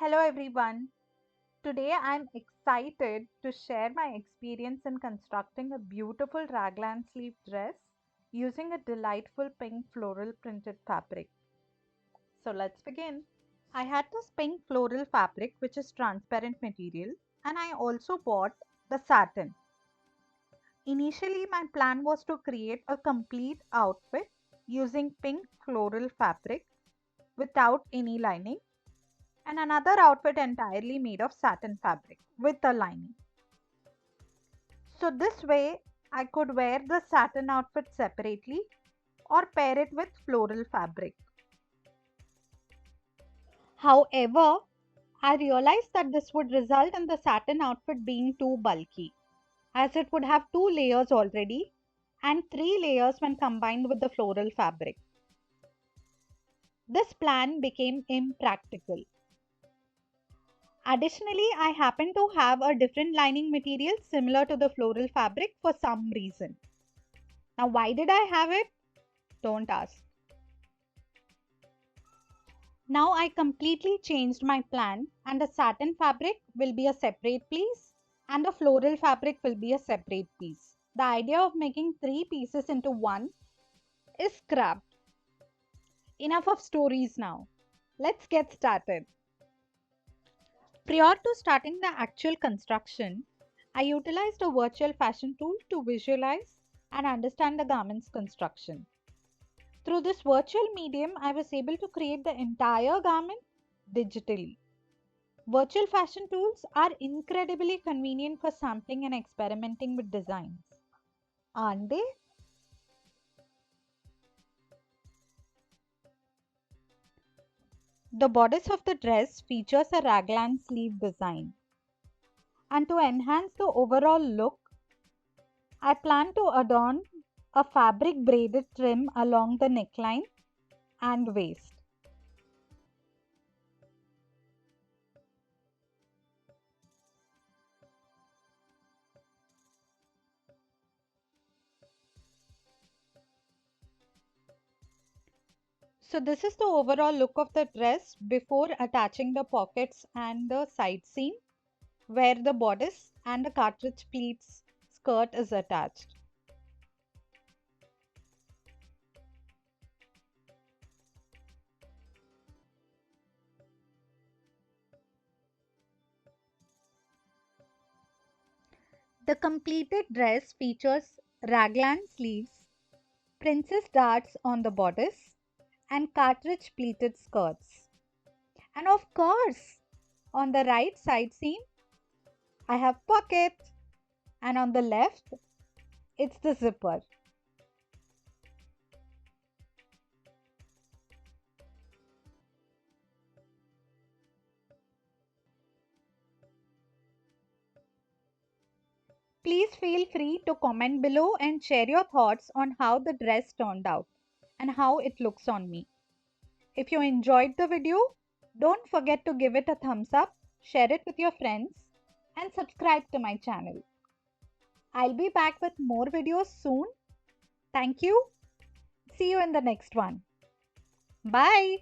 Hello everyone. Today I'm excited to share my experience in constructing a beautiful raglan sleeve dress using a delightful pink floral printed fabric. So let's begin. I had this pink floral fabric which is transparent material, and I also bought the satin. Initially my plan was to create a complete outfit using pink floral fabric without any lining, and another outfit entirely made of satin fabric with a lining. So this way I could wear the satin outfit separately or pair it with floral fabric. However, I realized that this would result in the satin outfit being too bulky, as it would have 2 layers already and 3 layers when combined with the floral fabric. This plan became impractical. Additionally, I happen to have a different lining material similar to the floral fabric for some reason. Now, why did I have it? Don't ask. Now I completely changed my plan, and the satin fabric will be a separate piece and the floral fabric will be a separate piece. The idea of making 3 pieces into one is scrapped. Enough of stories now. Let's get started. Prior to starting the actual construction, I utilized a virtual fashion tool to visualize and understand the garment's construction. Through this virtual medium, I was able to create the entire garment digitally. Virtual fashion tools are incredibly convenient for sampling and experimenting with designs, aren't they? The bodice of the dress features a raglan sleeve design, and to enhance the overall look, I plan to adorn a fabric braided trim along the neckline and waist. So this is the overall look of the dress before attaching the pockets and the side seam, where the bodice and the cartridge pleats skirt is attached. The completed dress features raglan sleeves, princess darts on the bodice, and cartridge pleated skirts. And of course, on the right side seam, I have pocket, and on the left, it's the zipper. Please feel free to comment below and share your thoughts on how the dress turned out and how it looks on me. If you enjoyed the video, don't forget to give it a thumbs up, share it with your friends, and subscribe to my channel. I'll be back with more videos soon. Thank you. See you in the next one. Bye.